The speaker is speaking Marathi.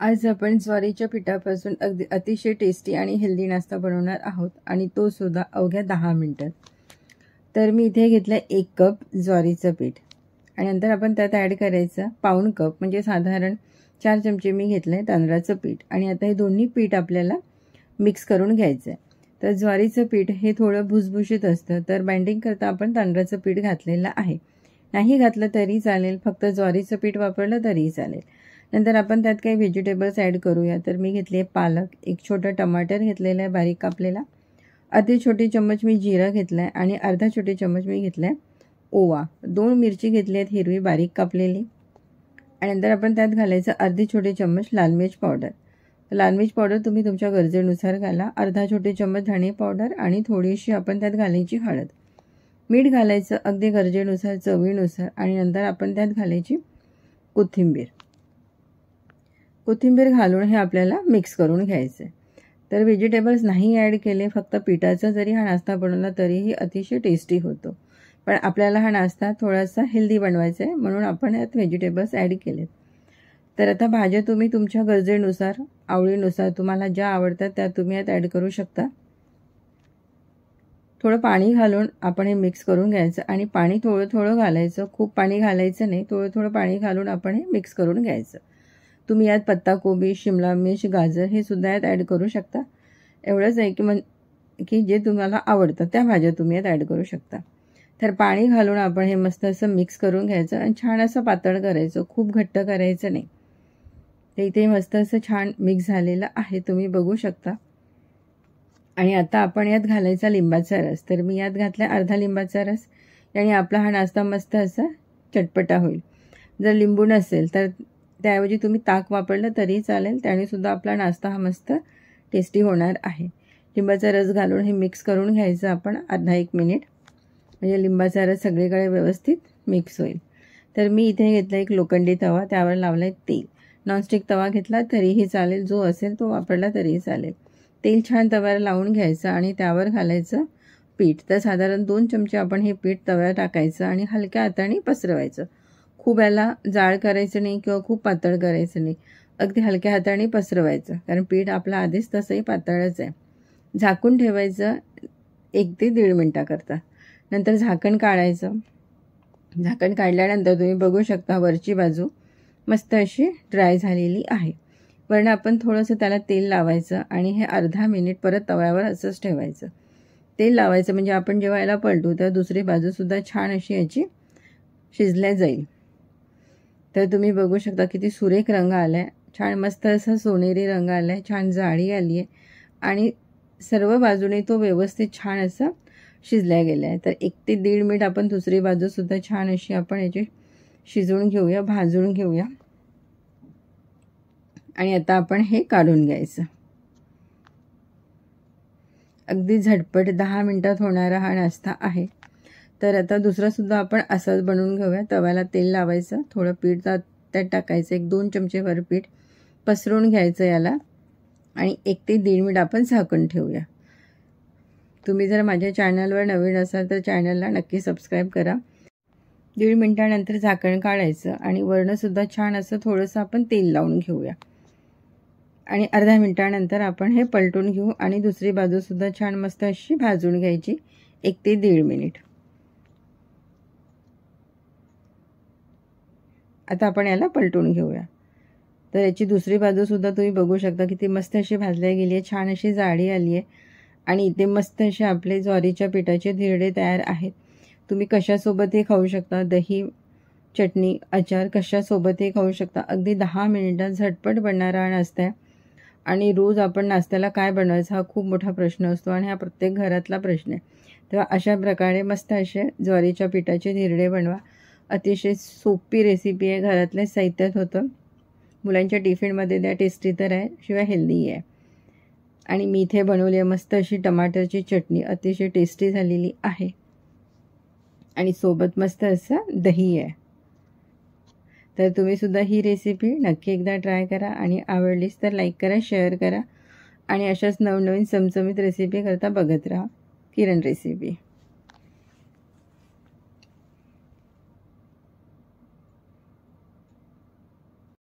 आज आपण ज्वारीच्या पिठापासून अगदी अतिशय टेस्टी आणि हेल्दी नाश्ता बनवणार आहोत आणि तो सुद्धा अवघ्या 10 मिनिटात. तर मी इथे घेतलं 1 कप ज्वारीचं पीठ आणि नंतर आपण त्यात ॲड करायचं पाऊण कप म्हणजे साधारण 4 चमचे मी घेतलं आहे तांदळाचं पीठ. आणि आता हे दोन्ही पीठ आपल्याला मिक्स करून घ्यायचं आहे. तर ज्वारीचं पीठ हे थोडं भुसभुशीत असतं, तर बाइंडिंग करता आपण तांदळाचं पीठ घातलेलं आहे. नाही घातलं तरी चालेल, फक्त ज्वारीचं पीठ वापरलं तरीही चालेल. नंतर आपण त्यात काही व्हेजिटेबल्स ॲड करूया. तर मी घेतली आहे पालक, एक छोटा टमाटर घेतलेला आहे बारीक कापलेला, अर्धी छोटी चम्मच मी जिरा घेतला आहे आणि अर्धा छोटी चम्मच मी घेतला आहे ओवा, 2 मिरची घेतली आहेत हिरवी बारीक कापलेली. आणि नंतर आपण त्यात घालायचं अर्धी छोटी चम्मच लाल मिर्च पावडर. लाल मिर्च पावडर तुम्ही तुमच्या गरजेनुसार घाला. अर्धा छोटी चम्मच धणे पावडर आणि थोडीशी आपण त्यात घालायची हळद. मीठ घालायचं अगदी गरजेनुसार, चवीनुसार. आणि नंतर आपण त्यात घालायची कोथिंबीर घालून हे आपल्याला मिक्स करून घ्यायचं आहे. तर व्हेजिटेबल्स नाही ॲड केले, फक्त पिठाचा जरी हा नाश्ता बनवला तरीही अतिशय टेस्टी होतो. पण आपल्याला हा नाश्ता थोडासा हेल्दी बनवायचा आहे म्हणून आपण यात व्हेजिटेबल्स ॲड केलेत. तर आता भाज्या तुम्ही तुमच्या गरजेनुसार, आवडीनुसार, तुम्हाला ज्या आवडतात त्या तुम्ही यात ॲड करू शकता. थोडं पाणी घालून आपण हे मिक्स करून घ्यायचं आणि पाणी थोडं थोडं घालायचं, खूप पाणी घालायचं नाही. थोडं थोडं पाणी घालून आपण हे मिक्स करून घ्यायचं. तुम्ही यात पत्ताकोबी, शिमला मिर्च, गाजर हे सुद्धा यात ॲड करू शकता. एवढंच आहे की जे तुम्हाला आवडतं त्या भाज्या तुम्ही यात ॲड करू शकता. तर पाणी घालून आपण हे मस्त असं मिक्स करून घ्यायचं आणि छान असं पातळ करायचं, खूप घट्ट करायचं नाही. तर इथे मस्त असं छान मिक्स झालेलं आहे, तुम्ही बघू शकता. आणि आता आपण यात घालायचा लिंबाचा रस. तर मी यात घातला अर्धा लिंबाचा रस आणि आपला हा नाश्ता मस्त असा चटपटा होईल. जर लिंबू नसेल तर त्याऐवजी तुम्ही ताक वापरलं तरी चालेल, त्यानेसुद्धा आपला नाश्ता हा मस्त टेस्टी होणार आहे. लिंबाचा रस घालून हे मिक्स करून घ्यायचं आपण अर्धा 1 मिनिट, म्हणजे लिंबाचा रस सगळीकडे व्यवस्थित मिक्स होईल. तर मी इथे घेतला एक लोखंडी तवा, त्यावर लावला आहे तेल. नॉनस्टिक तवा घेतला तरीही चालेल, जो असेल तो वापरला तरीही चालेल. तेल छान तव्यावर लावून घ्यायचं आणि त्यावर घालायचं पीठ. तर साधारण 2 चमचे आपण हे पीठ तव्यावर टाकायचं आणि हलक्या हाताने पसरवायचं. खूप याला जाड करायचं नाही किंवा खूप पातळ करायचं नाही, अगदी हलक्या हाताने पसरवायचं, कारण पीठ आपलं आधीच तसंही पातळच आहे. झाकून ठेवायचं 1 ते 1.5 मिनटाकरता. नंतर झाकण काढायचं. झाकण काढल्यानंतर तुम्ही बघू शकता वरची बाजू मस्त अशी ड्राय झालेली आहे. वरनं आपण थोडंसं त्याला तेल लावायचं आणि हे अर्धा मिनिट परत तव्यावर असंच ठेवायचं. तेल लावायचं म्हणजे आपण जेव्हा याला पलटू तर दुसरी बाजूसुद्धा छान अशी याची शिजल्या जाईल. तर तुम्ही बघू शकता किती सुरेख रंग आला आहे, छान मस्त असा सोनेरी रंग आला आहे, छान जाळी आली आहे आणि सर्व बाजूने तो व्यवस्थित छान असा शिजल्या गेला आहे. तर 1 ते 1.5 मिनिट आपण दुसरी बाजूसुद्धा छान अशी आपण याची शिजवून घेऊया, भाजून घेऊया. आणि आता आपण हे काढून घ्यायचं. अगदी झटपट 10 मिनिटात होणारा हा नाश्ता आहे. तर आता दुसरासुद्धा आपण असाच बनवून घेऊया. तव्याला तेल लावायचं, थोडं पीठ त्यात टाकायचं, 1-2 चमचेभर पीठ पसरून घ्यायचं याला आणि 1 ते 1.5 मिनिट आपण झाकून ठेवूया. तुम्ही जर माझ्या चॅनलवर नवीन असाल तर चॅनलला नक्की सबस्क्राईब करा. 1.5 मिनिटानंतर झाकण काढायचं आणि वरणंसुद्धा छान असं थोडंसं आपण तेल लावून घेऊया. आणि अर्ध्या मिनिटानंतर आपण हे पलटून घेऊ आणि दुसरी बाजूसुद्धा छान मस्त अशी भाजून घ्यायची 1 ते 1.5 मिनिट. आता आपण याला पलटून घेऊया. तर याची दुसरी बाजूसुद्धा तुम्ही बघू शकता किती मस्त अशी भाजल्या गेली आहे, छान अशी जाळी आली आहे. आणि इथे मस्त असे आपले ज्वारीच्या पिठाचे धिरडे तयार आहेत. तुम्ही कशासोबतही खाऊ शकता, दही, चटणी, अचार कशासोबतही खाऊ शकता. अगदी 10 मिनिटात झटपट बनणारा हा नाश्ता आहे. आणि रोज आपण नाश्त्याला काय बनवायचं हा खूप मोठा प्रश्न असतो आणि हा प्रत्येक घरातला प्रश्न आहे. तेव्हा अशा प्रकारे मस्त असे ज्वारीच्या पिठाचे धिरडे बनवा. अतिशय सोपी रेसिपी आहे, घरातल्या साहित्यात होतं. मुलांच्या टिफिनमध्ये द्या, टेस्टी तर आहे, शिवाय हेल्दी आहे. आणि मी इथे बनवली आहे मस्त अशी टमाटरची चटणी, अतिशय टेस्टी झालेली आहे. आणि सोबत मस्त असं दही आहे. तर तुम्हीसुद्धा ही रेसिपी नक्की एकदा ट्राय करा आणि आवडलीच तर लाईक करा, शेअर करा आणि अशाच नवनवीन चमचमीत रेसिपी करता बघत राहा किरण रेसिपी.